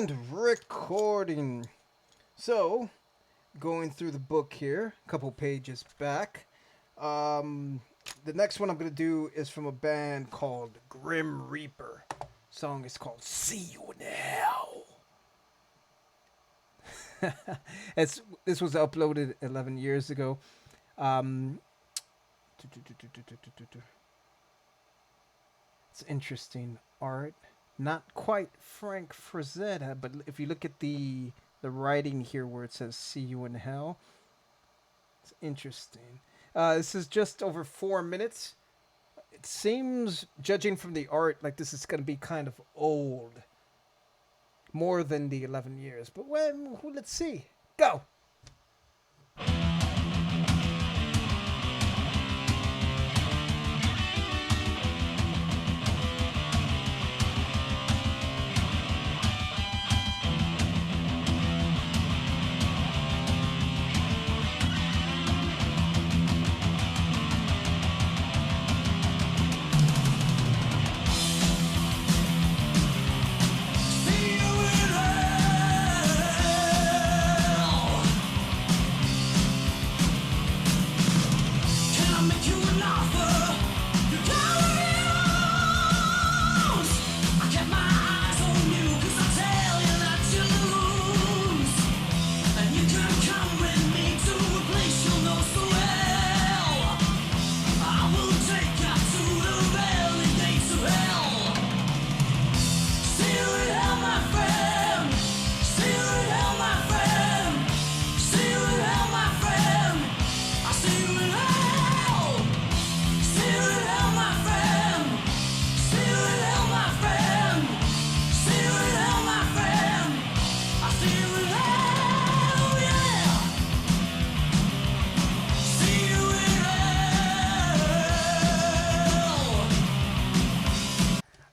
And recording. So, going through the book here, a couple pages back. The next one I'm going to do is from a band called Grim Reaper. Song is called See You in Hell. This was uploaded 11 years ago. It's interesting art. Not quite Frank Frazetta, but if you look at the writing here where it says "See You in Hell," it's interesting. This is just over 4 minutes. It seems, judging from the art, like this is going to be kind of old, more than the 11 years. But let's see. Go.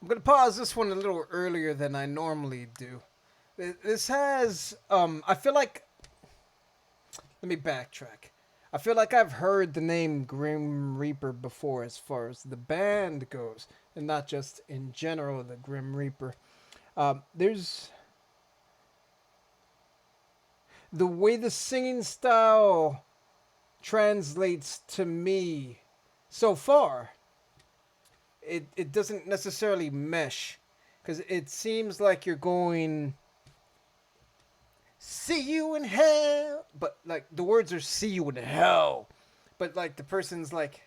I'm gonna pause this one a little earlier than I normally do. This has, I feel like, let me backtrack. I feel like I've heard the name Grim Reaper before as far as the band goes, and not just in general the Grim Reaper. There's the way the singing style translates to me so far. It doesn't necessarily mesh, because it seems like you're going "see you in hell," but like the words are "see you in hell," but like the person's like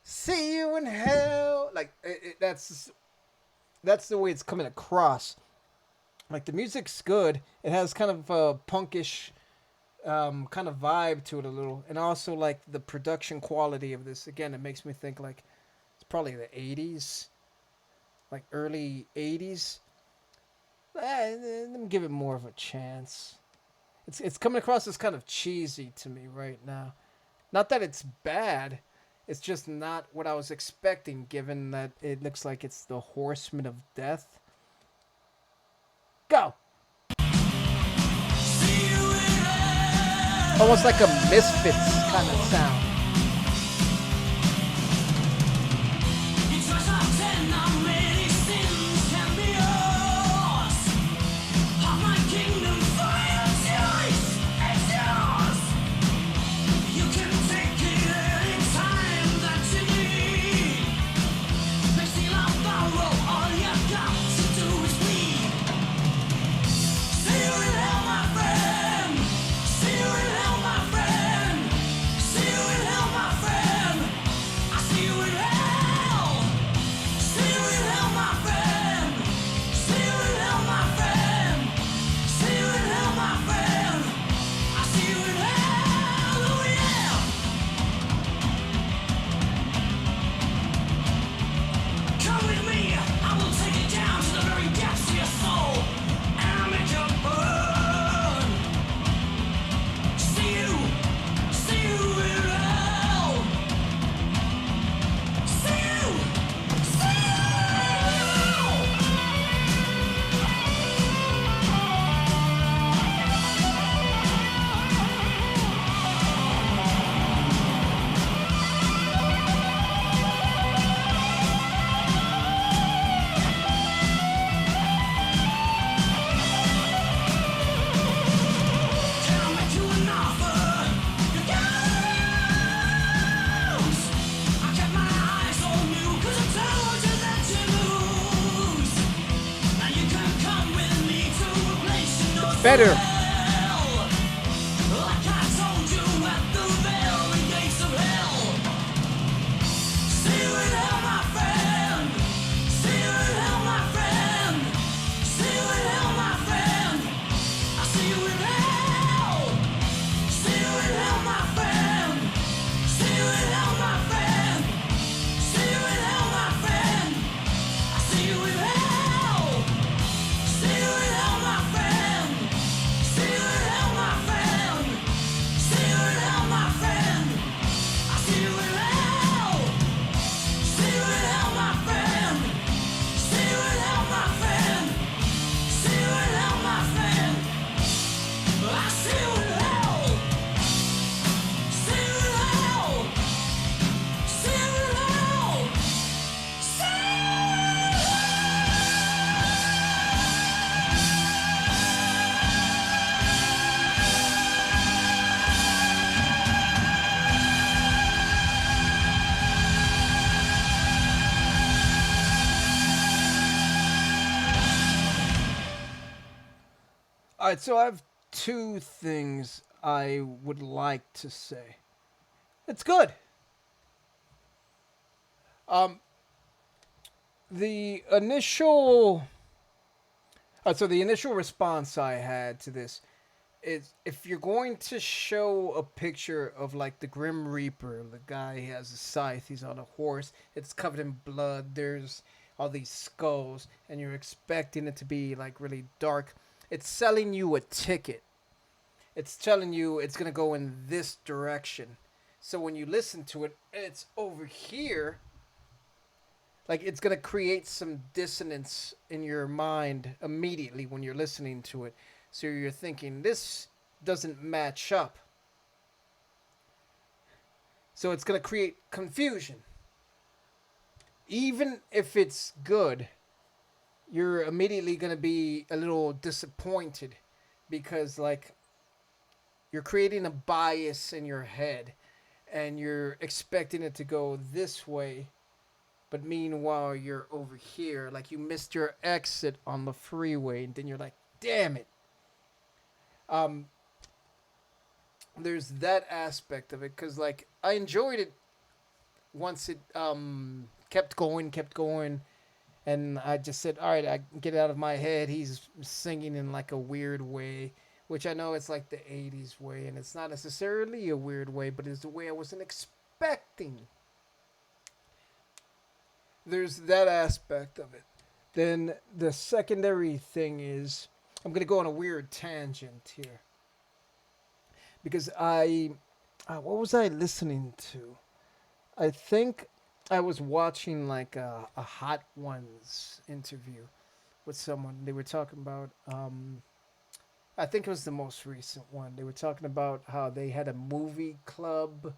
"see you in hell," like that's the way it's coming across. Like the music's good. It has kind of a punkish kind of vibe to it a little, and also like the production quality of this. Again, it makes me think like it's probably the 80s, like early 80s. Let me give it more of a chance. It's coming across as kind of cheesy to me right now. Not that it's bad, it's just not what I was expecting, given that it looks like it's the Horsemen of Death. Go. Almost like a Misfits kind of sound. See you better. All right, so I have two things I would like to say. It's good. Um, the initial, so the initial response I had to this is if you're going to show a picture of like the Grim Reaper, the guy he has a scythe, he's on a horse, it's covered in blood, there's all these skulls, and you're expecting it to be like really dark. It's selling you a ticket. It's telling you it's gonna go in this direction. So when you listen to it, it's over here. Like it's gonna create some dissonance in your mind immediately when you're listening to it. So you're thinking this doesn't match up. So it's gonna create confusion. Even if it's good, you're immediately gonna be a little disappointed because like you're creating a bias in your head and you're expecting it to go this way, but meanwhile you're over here, like you missed your exit on the freeway, and then you're like, damn it. um there's that aspect of it because like I enjoyed it once it kept going, and I just said, all right, I get it out of my head. He's singing in like a weird way, which I know it's like the 80s way, and it's not necessarily a weird way, but it's the way I wasn't expecting. There's that aspect of it. Then the secondary thing is, I'm going to go on a weird tangent here. Because what was I listening to? I think I was watching like a Hot Ones interview with someone. They were talking about, I think it was the most recent one. They were talking about how they had a movie club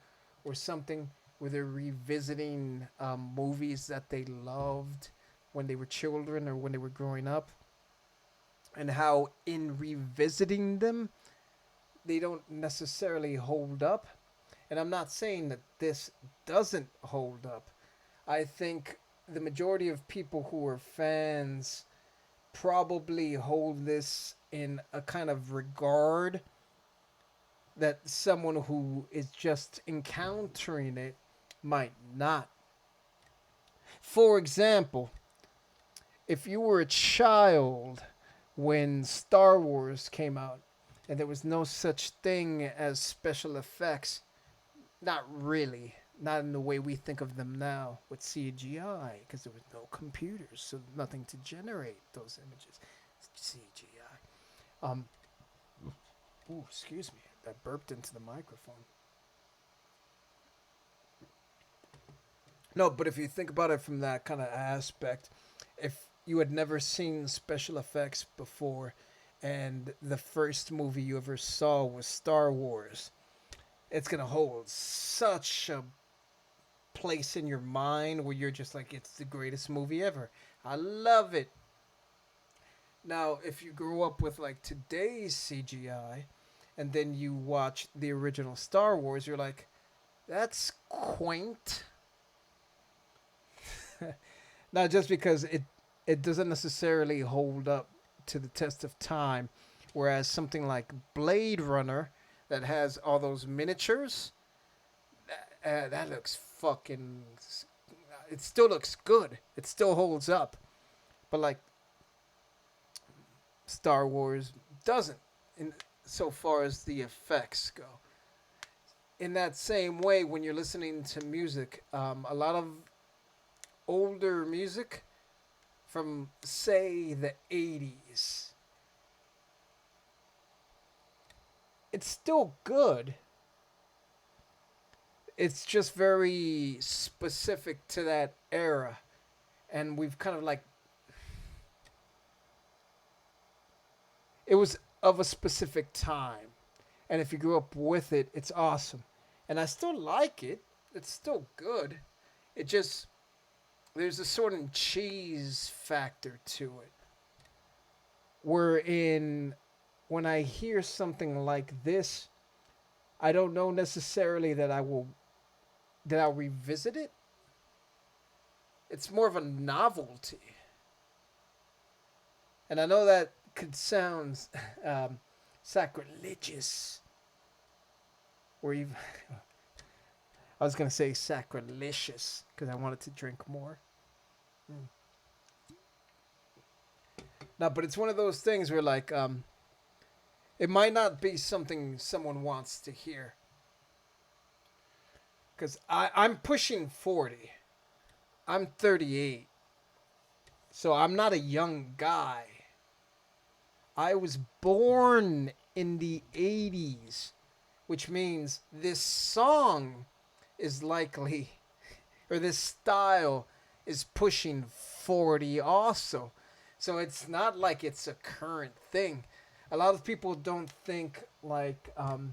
or something where they're revisiting movies that they loved when they were children or when they were growing up, and how in revisiting them, they don't necessarily hold up. And I'm not saying that this doesn't hold up. I think the majority of people who are fans probably hold this in a kind of regard that someone who is just encountering it might not. For example, if you were a child when Star Wars came out and there was no such thing as special effects, not really, not in the way we think of them now with CGI, because there was no computers, so nothing to generate those images. CGI. Ooh, excuse me. I burped into the microphone. No, but if you think about it from that kind of aspect, if you had never seen special effects before and the first movie you ever saw was Star Wars, it's going to hold such a place in your mind where you're just like, it's the greatest movie ever. I love it. Now, if you grew up with like today's CGI and then you watch the original Star Wars, you're like, that's quaint. Not just because it doesn't necessarily hold up to the test of time, Whereas something like Blade Runner, that has all those miniatures, that looks fucking. It still looks good. It still holds up. But like Star Wars doesn't, in so far as the effects go. In that same way, when you're listening to music, a lot of older music from, say, the 80s, it's still good. It's just very specific to that era. And we've kind of like, it was of a specific time. And if you grew up with it, it's awesome. And I still like it. It's still good. It just, there's a sort of cheese factor to it. Wherein, when I hear something like this, I don't know necessarily that I'll revisit it. It's more of a novelty. And I know that could sound sacrilegious. Or even, I was going to say sacrilegious because I wanted to drink more. Mm. No, but it's one of those things where, like, it might not be something someone wants to hear. Because I'm pushing 40. I'm 38. So I'm not a young guy. I was born in the 80s, which means this song is likely, or this style is pushing 40 also. So it's not like it's a current thing. A lot of people don't think like, all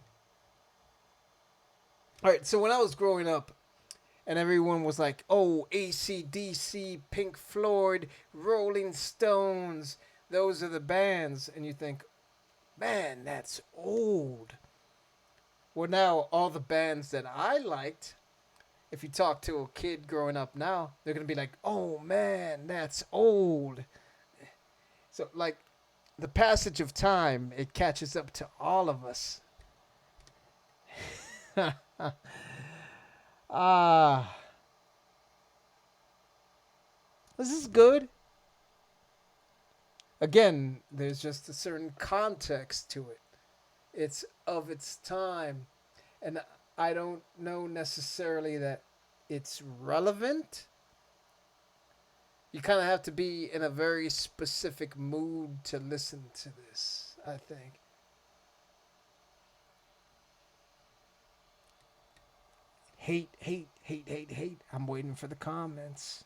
right, so when I was growing up, and everyone was like, oh, AC/DC, Pink Floyd, Rolling Stones, those are the bands. And you think, man, that's old. Well, now, all the bands that I liked, if you talk to a kid growing up now, they're going to be like, oh, man, that's old. So, like, the passage of time, it catches up to all of us. Ah, this is good. Again, there's just a certain context to it. It's of its time. And I don't know necessarily that it's relevant. You kind of have to be in a very specific mood to listen to this, I think. Hate, hate, hate, hate, hate. I'm waiting for the comments.